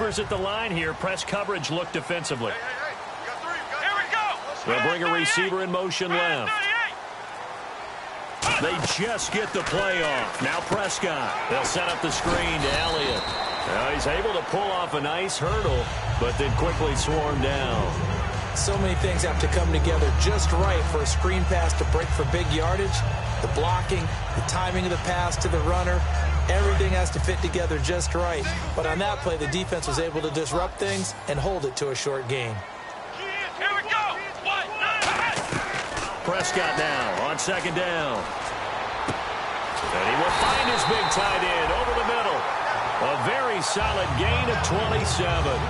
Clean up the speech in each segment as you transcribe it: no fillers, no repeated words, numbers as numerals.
receivers at the line here. Press coverage look defensively. Here we go. They'll bring a receiver in motion left. They just get the play off. Now Prescott. They'll set up the screen to Elliott. Now he's able to pull off a nice hurdle, but then quickly swarm down. So many things have to come together just right for a screen pass to break for big yardage. The blocking, the timing of the pass to the runner, everything has to fit together just right. But on that play, the defense was able to disrupt things and hold it to a short gain. Here we go. Prescott now on second down. And he will find his big tight end over the middle. A very solid gain of 27.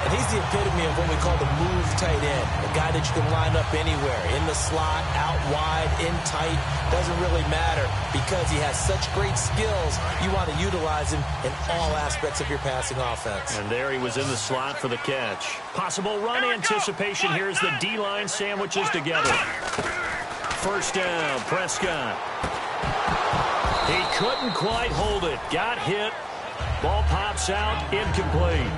And he's the epitome of what we call the move tight end. A guy that you can line up anywhere. In the slot, out wide, in tight. Doesn't really matter because he has such great skills. You want to utilize him in all aspects of your passing offense. And there he was in the slot for the catch. Possible run anticipation here as the D-line sandwiches together. First down, Prescott. He couldn't quite hold it. Got hit. Ball pops out, incomplete.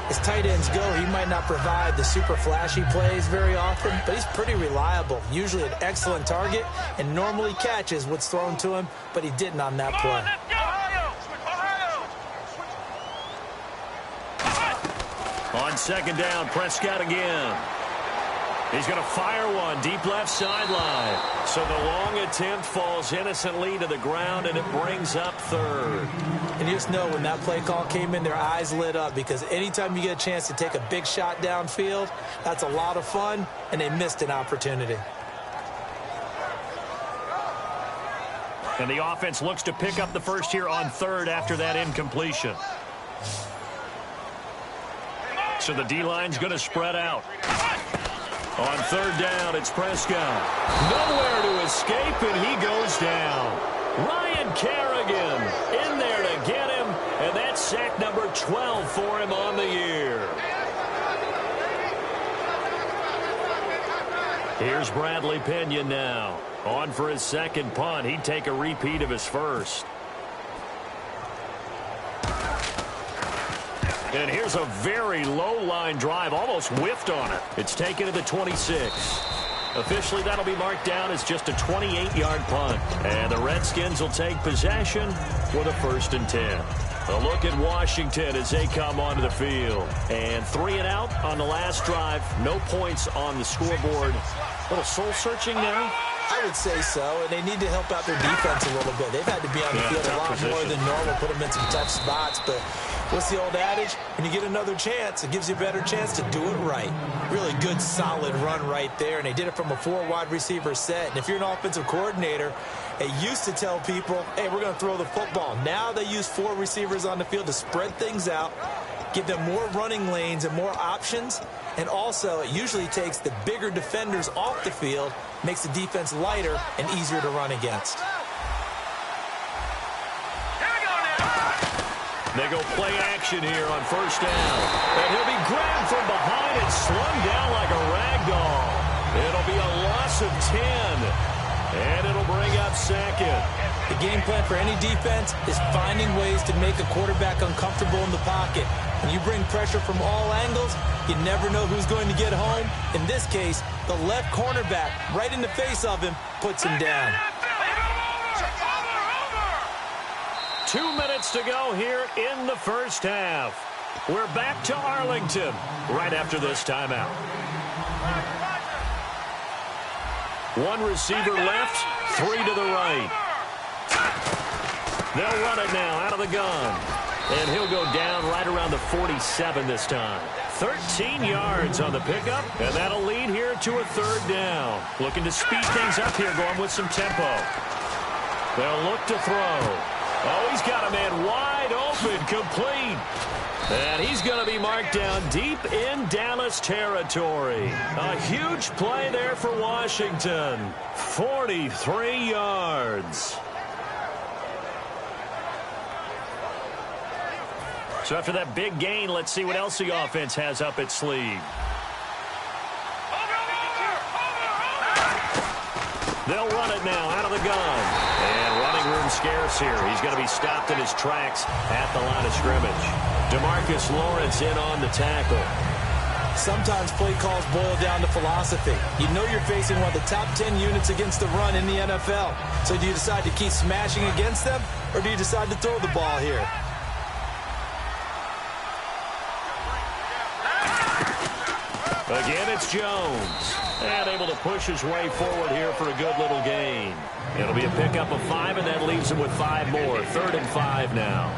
As tight ends go, he might not provide the super flashy plays very often, but he's pretty reliable. Usually an excellent target and normally catches what's thrown to him, but he didn't on that play. On second down, Prescott again. He's going to fire one deep left sideline. So the long attempt falls innocently to the ground, and it brings up third. And you just know when that play call came in, their eyes lit up because anytime you get a chance to take a big shot downfield, that's a lot of fun, and they missed an opportunity. And the offense looks to pick up the first here on third after that incompletion. So the D-line's going to spread out. On third down, it's Prescott. Nowhere to escape, and he goes down. Ryan Kerrigan in there to get him, and that's sack number 12 for him on the year. Here's Bradley Pinion now. On for his second punt. He'd take a repeat of his first. And here's a very low-line drive, almost whiffed on it. It's taken to the 26. Officially, that'll be marked down as just a 28-yard punt. And the Redskins will take possession with a 1st and 10. A look at Washington as they come onto the field. And 3 and out on the last drive. No points on the scoreboard. A little soul-searching now. I would say so, and they need to help out their defense a little bit. They've had to be on the field a lot more than normal, put them in some tough spots. But what's the old adage? When you get another chance, it gives you a better chance to do it right. Really good, solid run right there, and they did it from a 4-wide receiver set. And if you're an offensive coordinator, they used to tell people, hey, we're going to throw the football. Now they use 4 receivers on the field to spread things out, give them more running lanes and more options. And also, it usually takes the bigger defenders off the field, makes the defense lighter and easier to run against. They go play action here on first down. And he'll be grabbed from behind and slung down like a rag doll. It'll be a loss of 10. And it'll bring up second. The game plan for any defense is finding ways to make a quarterback uncomfortable in the pocket. When you bring pressure from all angles, you never know who's going to get home. In this case, the left cornerback, right in the face of him, puts him down. 2 minutes to go here in the first half. We're back to Arlington right after this timeout. 1 receiver left, 3 to the right. They'll run it now out of the gun. And he'll go down right around the 47 this time. 13 yards on the pickup, and that'll lead here to a 3rd down. Looking to speed things up here, going with some tempo. They'll look to throw. Oh, he's got a man wide open, complete. And he's going to be marked down deep in Dallas territory. A huge play there for Washington. 43 yards. So after that big gain, let's see what else the offense has up its sleeve. They'll run it now out of the gun. And running room scarce here. He's going to be stopped in his tracks at the line of scrimmage. DeMarcus Lawrence in on the tackle. Sometimes play calls boil down to philosophy. You know you're facing one of the top 10 units against the run in the NFL. So do you decide to keep smashing against them, or do you decide to throw the ball here? Again, it's Jones. And able to push his way forward here for a good little gain. It'll be a pickup of 5, and that leaves him with 5 more. 3rd and 5 now.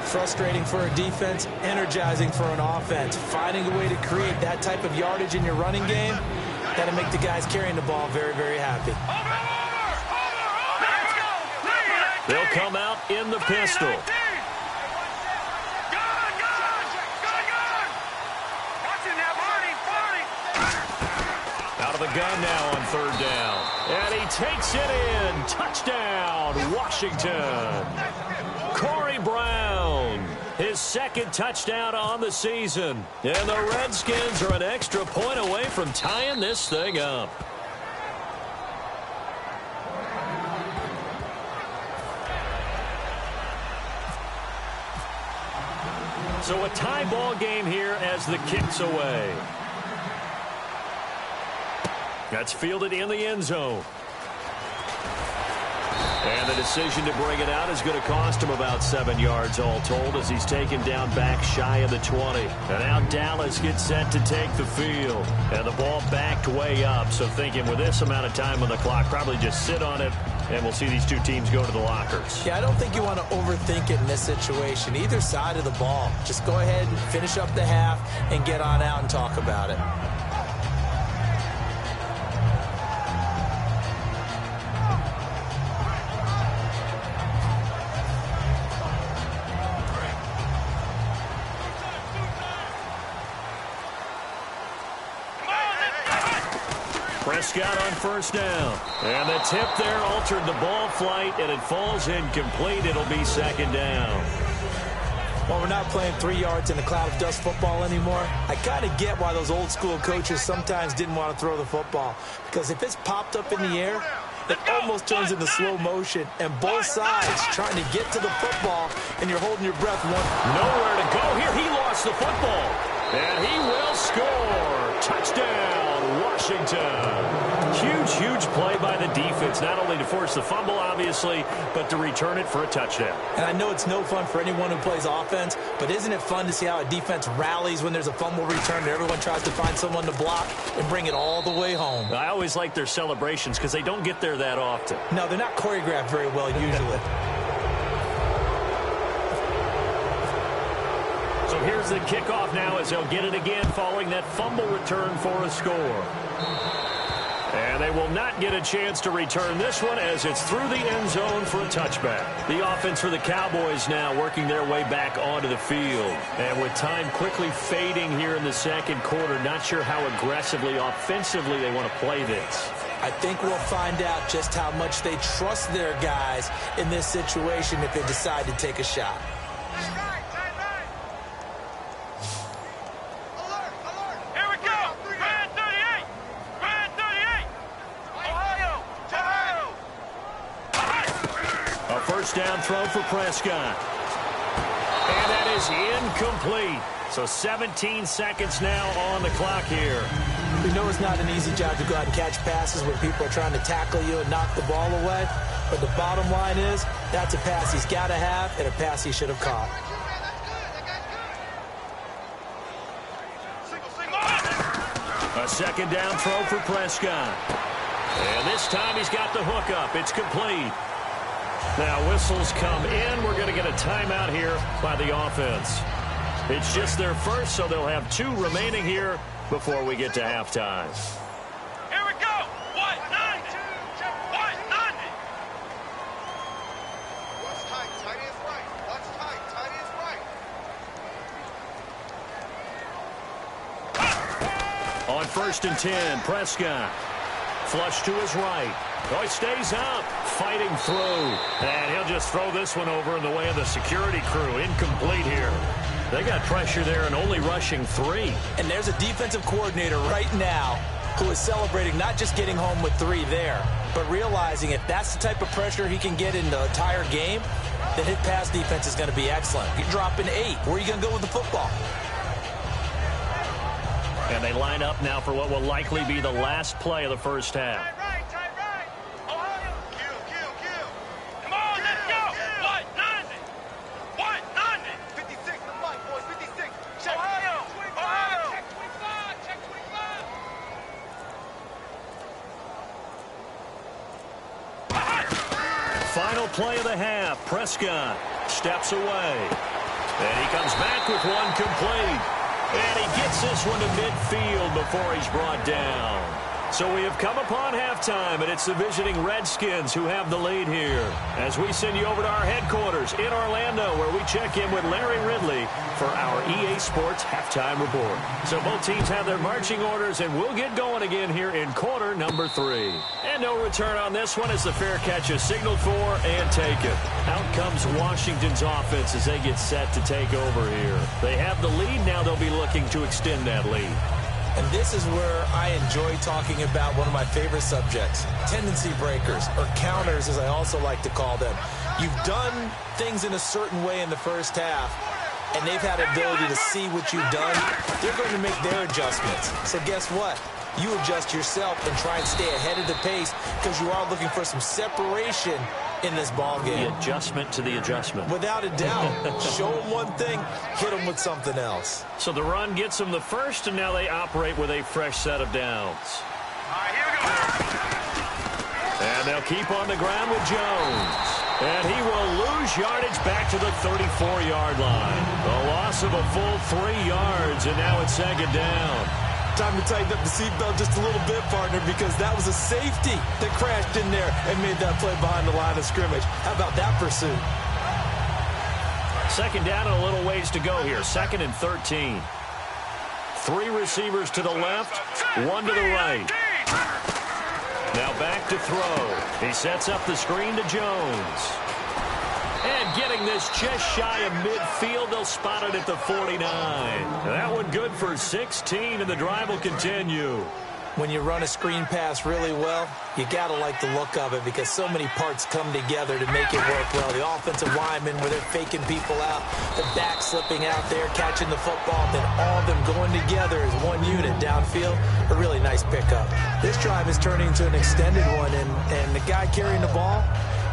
Frustrating for a defense, energizing for an offense. Finding a way to create that type of yardage in your running game, that'll make the guys carrying the ball very, very happy. They'll come out in the pistol. Out of the gun now on 3rd down. And he takes it in. Touchdown, Washington. Corey Brown, his 2nd touchdown on the season. And the Redskins are an extra point away from tying this thing up. So a tie ball game here as the kick's away. That's fielded in the end zone. And the decision to bring it out is going to cost him about 7 yards all told as he's taken down back shy of the 20. And now Dallas gets set to take the field. And the ball backed way up. So thinking with this amount of time on the clock, probably just sit on it, and we'll see these two teams go to the lockers. Yeah, I don't think you want to overthink it in this situation. Either side of the ball. Just go ahead and finish up the half and get on out and talk about it. Prescott on 1st down. And the tip there altered the ball flight, and it falls incomplete. It'll be 2nd down. Well, we're not playing 3 yards in a cloud of dust football anymore. I kind of get why those old school coaches sometimes didn't want to throw the football. Because if it's popped up in the air, it almost turns into slow motion. And both sides trying to get to the football, and you're holding your breath. Nowhere to go here. He lost the football. And he will score. Touchdown, Washington. Huge play by the defense, not only to force the fumble, obviously, but to return it for a touchdown. And I know it's no fun for anyone who plays offense, but isn't it fun to see how a defense rallies when there's a fumble return and everyone tries to find someone to block and bring it all the way home? I always like their celebrations because they don't get there that often. No, they're not choreographed very well usually. So here's the kickoff now as they'll get it again following that fumble return for a score. And they will not get a chance to return this one as it's through the end zone for a touchback. The offense for the Cowboys now working their way back onto the field. And with time quickly fading here in the 2nd quarter, not sure how aggressively, offensively they want to play this. I think we'll find out just how much they trust their guys in this situation if they decide to take a shot. Down throw for Prescott. And that is incomplete. So 17 seconds now on the clock here. We know it's not an easy job to go out and catch passes when people are trying to tackle you and knock the ball away. But the bottom line is, that's a pass he's got to have and a pass he should have caught. A 2nd down throw for Prescott. And this time he's got the hook up. It's complete. Now whistles come in. We're going to get a timeout here by the offense. It's just their first, so they'll have 2 remaining here before we get to halftime. Here we go. What? 90. What? 90. What's tight? Tight is right. What's tight? Tight is right. On 1st and 10, Prescott. Flush to his right. Oh, he stays up, fighting through. And he'll just throw this one over in the way of the security crew. Incomplete here. They got pressure there and only rushing 3. And there's a defensive coordinator right now who is celebrating not just getting home with 3 there, but realizing if that's the type of pressure he can get in the entire game, then his pass defense is going to be excellent. You're dropping 8. Where are you going to go with the football? And they line up now for what will likely be the last play of the first half. Come on, let's go. What? 90. What? 90. 56. The mic, boys. 56. Check. Ohio. Check 25. Check 25. Final play of the half. Prescott steps away. And he comes back with one complete. And he gets this one to midfield before he's brought down. So we have come upon halftime, and it's the visiting Redskins who have the lead here. As we send you over to our headquarters in Orlando, where we check in with Larry Ridley for our EA Sports Halftime Report. So both teams have their marching orders, and we'll get going again here in quarter number 3. And no return on this one as the fair catch is signaled for and taken. Out comes Washington's offense as they get set to take over here. They have the lead. Now they'll be looking to extend that lead. And this is where I enjoy talking about one of my favorite subjects, tendency breakers, or counters as I also like to call them. You've done things in a certain way in the first half, and they've had the ability to see what you've done. They're going to make their adjustments. So guess what? You adjust yourself and try and stay ahead of the pace because you are looking for some separation in this ball game. The adjustment to the adjustment. Without a doubt. Show them one thing, hit them with something else. So the run gets them the first, and now they operate with a fresh set of downs. All right, here we go. And they'll keep on the ground with Jones. And he will lose yardage back to the 34-yard line. A loss of a full 3 yards, and now it's second down. Time to tighten up the seatbelt just a little bit, partner, because that was a safety that crashed in there and made that play behind the line of scrimmage. How about that pursuit? Second down and a little ways to go here. 2nd and 13. 3 receivers to the left, 1 to the right. Now back to throw. He sets up the screen to Jones. And getting this just shy of midfield, they'll spot it at the 49. That one good for 16, and the drive will continue. When you run a screen pass really well, you got to like the look of it because so many parts come together to make it work well. The offensive linemen where they're faking people out, the back slipping out there, catching the football, then all of them going together as one unit downfield. A really nice pickup. This drive is turning into an extended one, and the guy carrying the ball,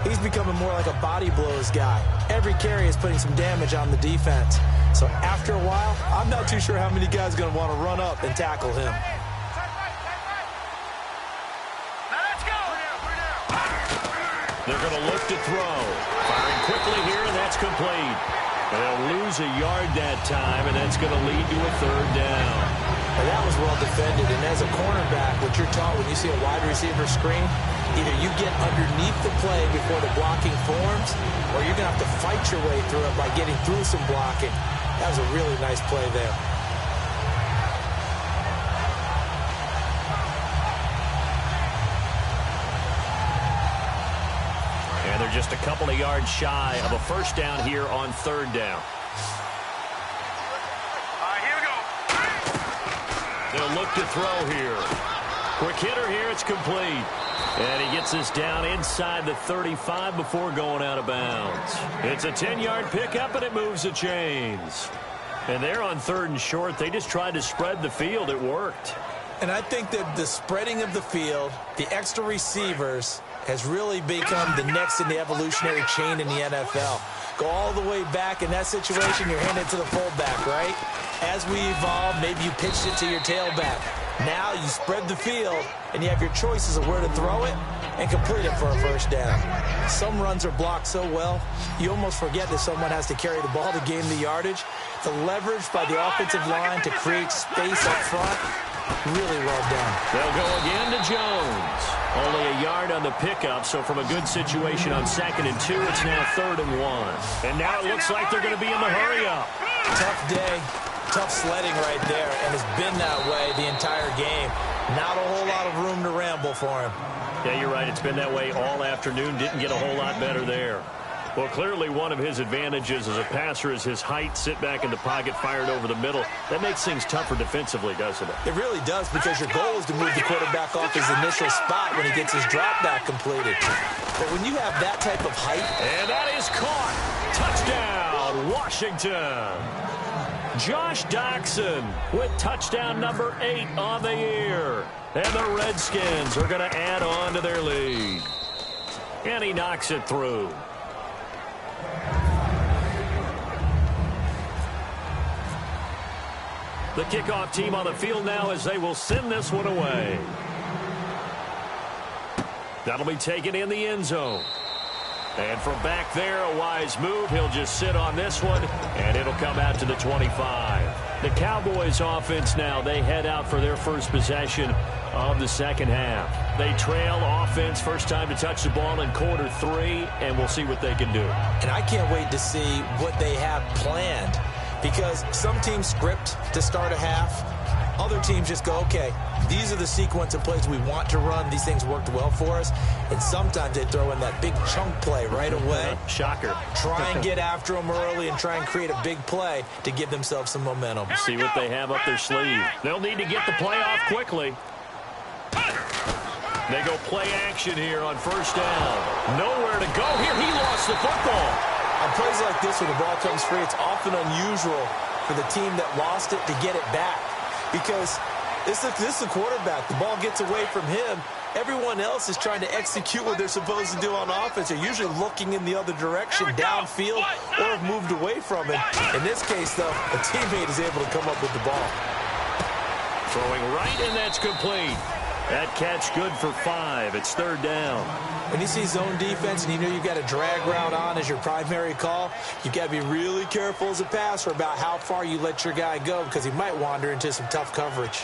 he's becoming more like a body blows guy. Every carry is putting some damage on the defense. So after a while, I'm not too sure how many guys are going to want to run up and tackle him. They're going to look to throw. Firing quickly here, and that's complete. And they'll lose a yard that time, and that's going to lead to a 3rd down. And that was well defended. And as a cornerback, what you're taught when you see a wide receiver screen, either you get underneath the play before the blocking forms, or you're going to have to fight your way through it by getting through some blocking. That was a really nice play there. And they're just a couple of yards shy of a first down here on 3rd down. All right, here we go. They'll look to throw here. Quick hitter here, it's complete. And he gets this down inside the 35 before going out of bounds. It's a 10-yard pickup, and it moves the chains. And they're on 3rd and short. They just tried to spread the field. It worked. And I think that the spreading of the field, the extra receivers, has really become the next in the evolutionary chain in the NFL. Go all the way back in that situation, you're handing it to the fullback, right? As we evolve, maybe you pitched it to your tailback. Now you spread the field, and you have your choices of where to throw it and complete it for a first down. Some runs are blocked so well, you almost forget that someone has to carry the ball to gain the yardage. The leverage by the offensive line to create space up front, really well done. They'll go again to Jones. Only a yard on the pickup, so from a good situation on 2nd and 2, it's now 3rd and 1. And now it looks like they're going to be in the hurry-up. Tough day, tough sledding right there, and it's been that way the entire game. Not a whole lot of room to ramble for him. Yeah, you're right. It's been that way all afternoon. Didn't get a whole lot better there. Well, clearly one of his advantages as a passer is his height. Sit back in the pocket, fired over the middle. That makes things tougher defensively, doesn't it? It really does, because your goal is to move the quarterback off his initial spot when he gets his drop back completed. But when you have that type of height... And that is caught. Touchdown, Washington. Josh Doctson with touchdown number 8 on the year. And the Redskins are going to add on to their lead. And he knocks it through. The kickoff team on the field now as they will send this one away. That'll be taken in the end zone. And from back there, a wise move. He'll just sit on this one, and it'll come out to the 25. The Cowboys offense now, they head out for their first possession of the second half. They trail offense, first time to touch the ball in quarter 3, and we'll see what they can do. And I can't wait to see what they have planned, because some teams script to start a half. Other teams just go, okay, these are the sequence of plays we want to run. These things worked well for us. And sometimes they throw in that big chunk play right away. Shocker. Try and get after them early and try and create a big play to give themselves some momentum. See what they have up their sleeve. They'll need to get the play off quickly. They go play action here on first down. Nowhere to go here. He lost the football. On plays like this, when the ball comes free, it's often unusual for the team that lost it to get it back. Because this is the quarterback. The ball gets away from him. Everyone else is trying to execute what they're supposed to do on offense. They're usually looking in the other direction, downfield, or have moved away from it. In this case, though, a teammate is able to come up with the ball. Throwing right, and that's complete. That catch good for 5. It's third down. When you see zone defense and you know you've got a drag route on as your primary call, you've got to be really careful as a passer about how far you let your guy go, because he might wander into some tough coverage.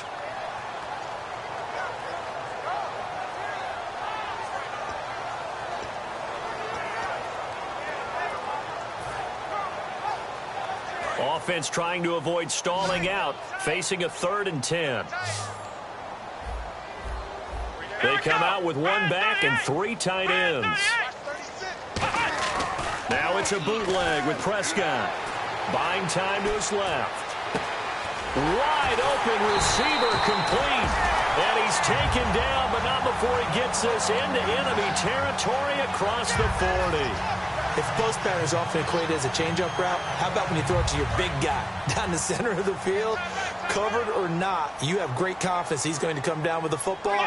Offense trying to avoid stalling out, facing a 3rd and 10. They come out with 1 back and 3 tight ends. Now it's a bootleg with Prescott. Buying time to his left. Wide open receiver complete. And he's taken down, but not before he gets this into enemy territory across the 40. If post pattern is often equated as a change-up route, how about when you throw it to your big guy down the center of the field? Covered or not, you have great confidence he's going to come down with the football.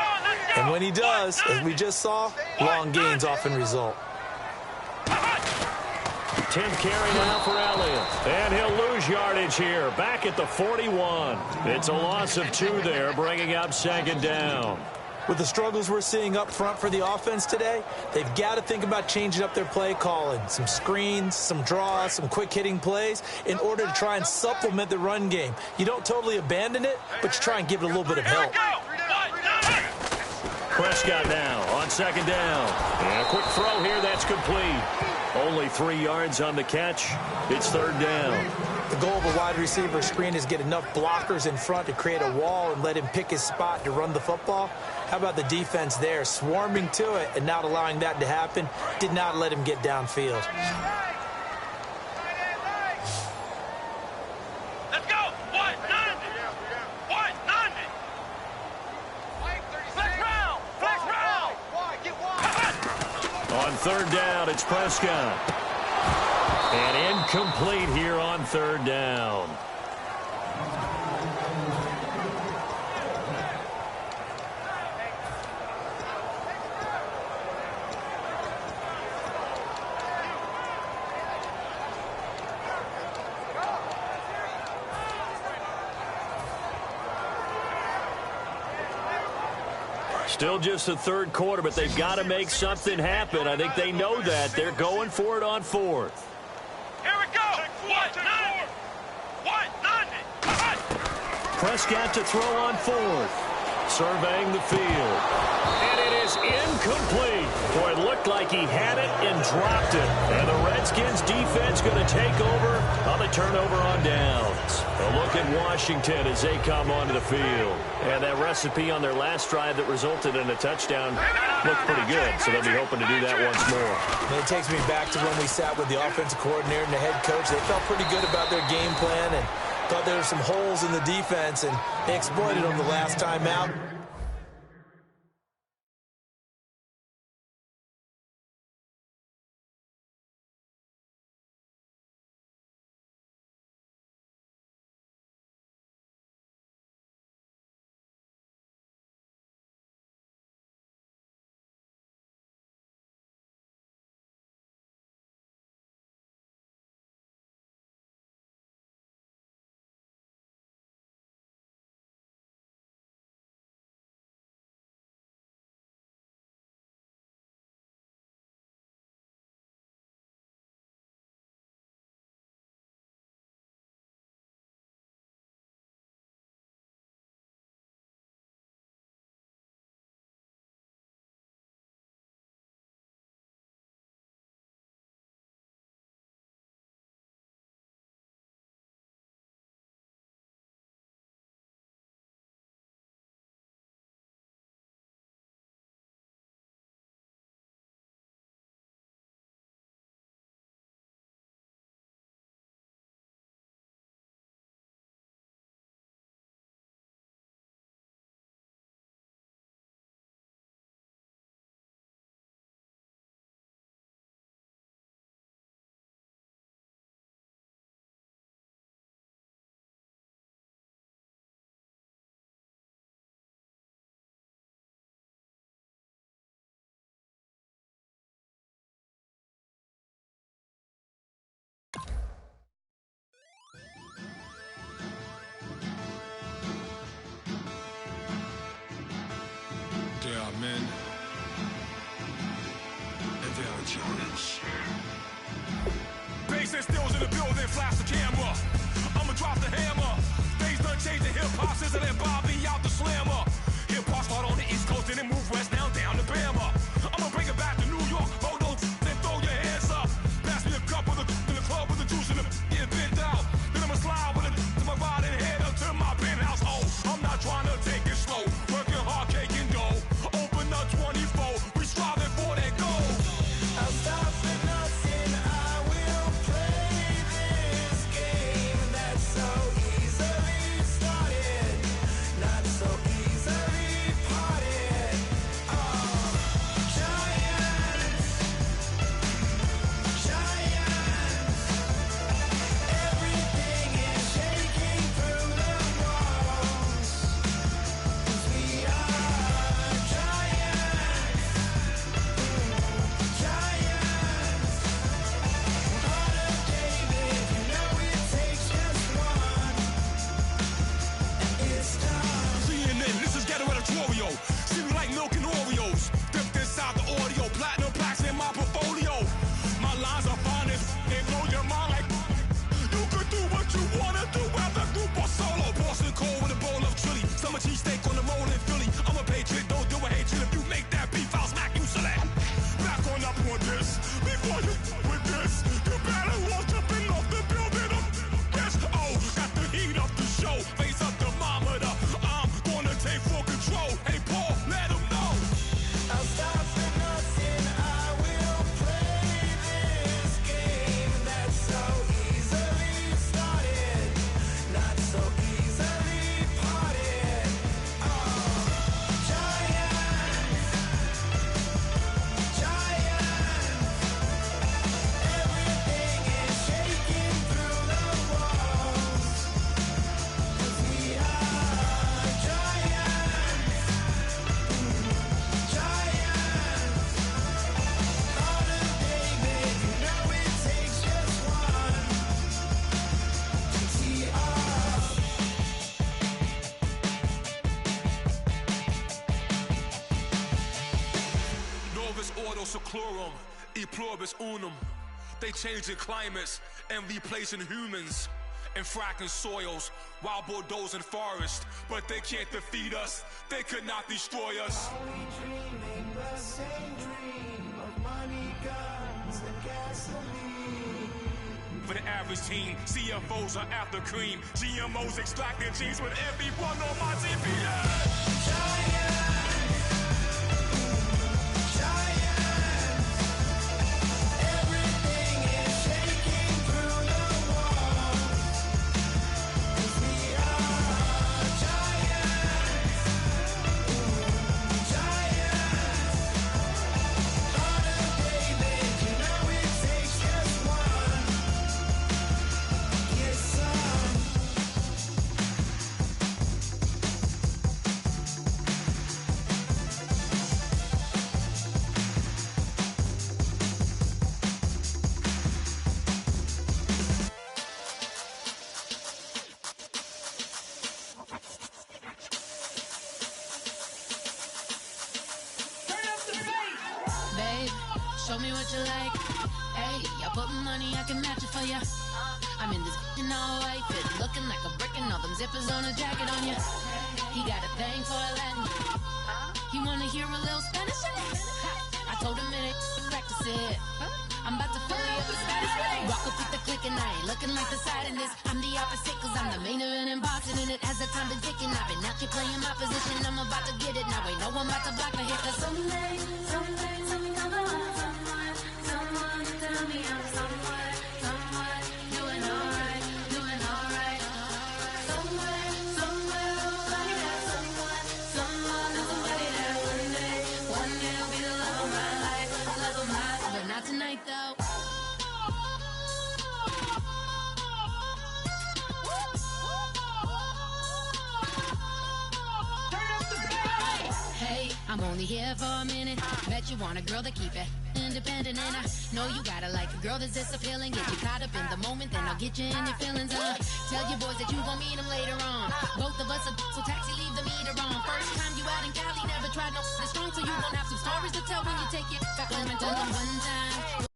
And when he does, as we just saw, long gains often result. 10th carry now for Elliott. And he'll lose yardage here, back at the 41. It's a loss of 2 there, bringing up second down. With the struggles we're seeing up front for the offense today, they've got to think about changing up their play calling. Some screens, some draws, some quick-hitting plays in order to try and supplement the run game. You don't totally abandon it, but you try and give it a little bit of help. Prescott now on second down. And a quick throw here, that's complete. Only 3 yards on the catch. It's third down. The goal of a wide receiver screen is get enough blockers in front to create a wall and let him pick his spot to run the football. How about the defense there, swarming to it and not allowing that to happen? Did not let him get downfield. Let's go. 190. 190. Flex round. On third down, it's Prescott. And incomplete here on third down. Still just the third quarter, but they've got to make something happen. I think they know that. They're going for it on 4th. Here we go. 190. Prescott to throw on 4th. surveying the field. And it is incomplete. Boy, it looked like he had it and dropped it. And the Redskins defense going to take over on the turnover on downs. A look at Washington as they come onto the field. And that recipe on their last drive that resulted in a touchdown looked pretty good, so they'll be hoping to do that once more. And it takes me back to when we sat with the offensive coordinator and the head coach. They felt pretty good about their game plan and thought there were some holes in the defense, and they exploited them the last time out. There are men, and there are giants. Bass and stills in the building, flash the camera. I'ma drop the hammer. Things done changed the hip-hop, sizzle and Bobby out the slammer. Hip-hop start on the East Coast and then move west, now down to Bama. I'ma bring it back to New York, hold on, then throw your hands up. Pass me a cup of the in the club with the juice in the get bent out. Then I'ma slide with it to my ride and head up to my penthouse. Oh, I'm not trying to take it slow, working hard, cake and dough. Open up 24, we striving for that goal. I'll stop for nothing, I will play this game that's so easily started, not so easily parted. Giants, everything is shaking through the walls, 'cause we are giants. Heart of David, you know it takes just one, and it's time. CNN, this is ghetto editorial. See me like milk and Oreos. Dipped inside the audio, platinum plaques in my portfolio. My lines are fine as they blow your mind like you could do what you wanna do, whether group or solo. Boston cold with a bowl of chili. Summer cheesesteak on the roll in Philly. I'm a patriot, don't do a hatred. If you make that beef, I'll smack you silly. Back on up on this. Before you with this, you better walk jumping off the building. Yes, oh, got the heat up the show. Face up thermometer. I'm gonna take full control. Hey, Paul, let him know. I'll stop for nothing, I will play this game that's so easily started, not so easily parted. Giants, everything is shaking through the walls, 'cause we are giants. Heart of David, you know it takes just one to tee off. Novus ordo seclorum, e pluribus unum. They changing climates and replacing humans. and fracking soils while bulldozing forests. But they can't defeat us, they could not destroy us. Are we dreaming the same dream of money, guns, and gasoline? For the average team, CFOs are after cream. GMOs extracting genes with everyone on my TPS. Show me what you like. Hey, I put money, I can match it for ya. I'm in this in all white fit, looking like a brick and all them zippers on a jacket on ya. He got a thing for a Latin. He wanna hear a little Spanish in it. I told him it ain't practice it. I'm about to fill you up with status. Walk up with the click and I ain't looking like the side in this. I'm the opposite cause I'm the main event and boxing in it. As the time been ticking, I've been out here playing my position. I'm about to get it now. Ain't no one about to block the hit. Cause someday, something come along. Someone tell me I'm somewhere, doing alright. Somewhere, somebody that somebody that one day will be the love of my life, but not tonight though. Hey, I'm only here for a minute. Bet you want a girl to keep it independent, and I know you gotta like a girl that's this appealing. Get you caught up in the moment, then I'll get you in your feelings. Tell your boys that you gon' meet them later on. Both of us are so taxi, leave the meter on. First time you out in Cali, never tried no strong, so you gon' have some stories to tell when you take it back home and tell them one time.